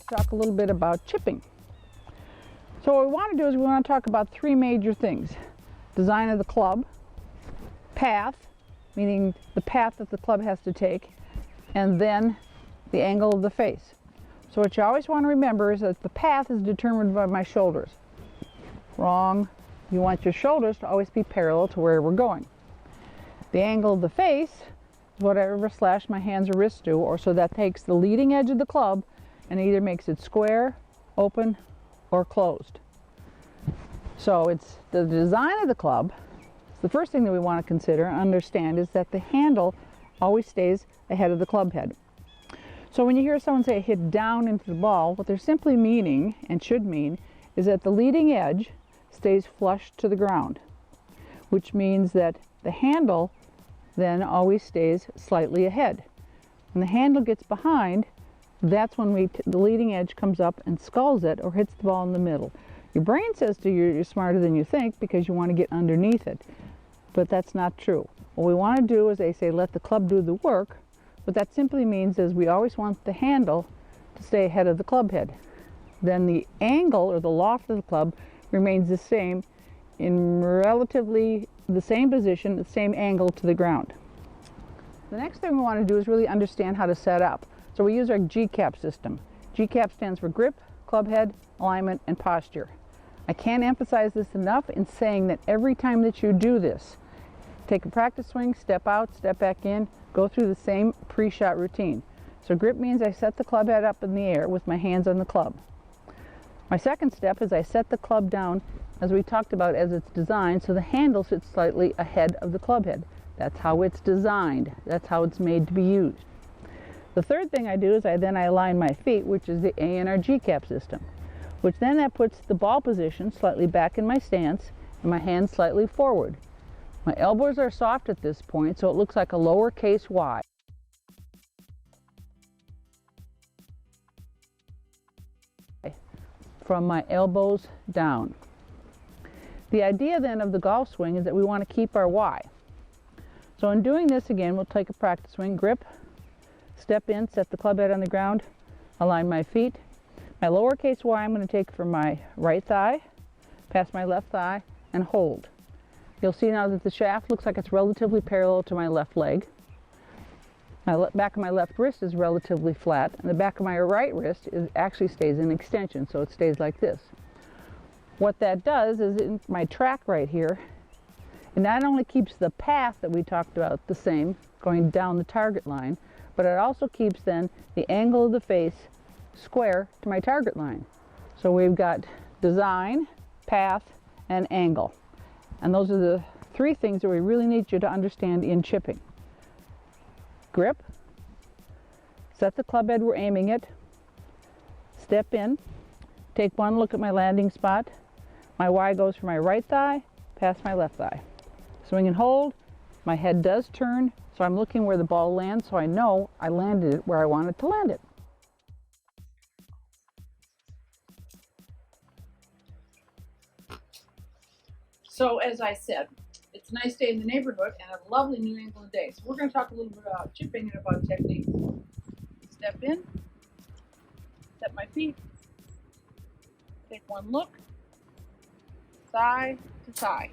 talk a little bit about chipping. So what we want to do is we want to talk about three major things. Design of the club, path, meaning the path that the club has to take, and then the angle of the face. So what you always want to remember is that the path is determined by my shoulders. Wrong. You want your shoulders to always be parallel to where we're going. The angle of the face is whatever slash my hands or wrists do, or so that takes the leading edge of the club and either makes it square, open, or closed. So it's the design of the club. The first thing that we want to consider and understand is that the handle always stays ahead of the club head. So when you hear someone say hit down into the ball, what they're simply meaning, and should mean, is that the leading edge stays flush to the ground, which means that the handle then always stays slightly ahead. When the handle gets behind, that's when the leading edge comes up and sculls it or hits the ball in the middle. Your brain says to you you're smarter than you think because you want to get underneath it, but that's not true. What we want to do is, they say, let the club do the work. What that simply means is we always want the handle to stay ahead of the club head. Then the angle or the loft of the club remains the same in relatively the same position, the same angle to the ground. The next thing we want to do is really understand how to set up. So we use our G-cap system. G-cap stands for grip, club head, alignment, and posture. I can't emphasize this enough in saying that every time that you do this, take a practice swing, step out, step back in, go through the same pre-shot routine. So grip means I set the club head up in the air with my hands on the club. My second step is I set the club down, as we talked about, as it's designed, so the handle sits slightly ahead of the club head. That's how it's designed. That's how it's made to be used. The third thing I do is I align my feet, which is the A in our G-cap system, which then that puts the ball position slightly back in my stance and my hands slightly forward. My elbows are soft at this point, so it looks like a lowercase y. From my elbows down. The idea then of the golf swing is that we want to keep our Y. So in doing this again, we'll take a practice swing, grip, step in, set the club head on the ground, align my feet. My lowercase y I'm going to take from my right thigh, past my left thigh, and hold. You'll see now that the shaft looks like it's relatively parallel to my left leg. My back of my left wrist is relatively flat, and the back of my right wrist actually stays in extension, so it stays like this. What that does is, in my track right here, it not only keeps the path that we talked about the same, going down the target line, but it also keeps then the angle of the face square to my target line. So we've got design, path, and angle. And those are the three things that we really need you to understand in chipping. Grip, set the club head we're aiming at, step in, take one look at my landing spot. My Y goes from my right thigh past my left thigh. Swing and hold, my head does turn, so I'm looking where the ball lands, so I know I landed it where I wanted to land it. So as I said, it's a nice day in the neighborhood and a lovely New England day. So we're going to talk a little bit about chipping and about techniques. Step in, set my feet, take one look, thigh to thigh.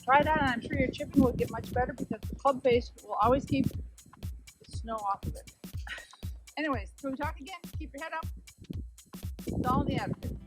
Try that, and I'm sure your chipping will get much better because the club face will always keep the snow off of it. Anyways, till we talk again, keep your head up. It's all in the attitude.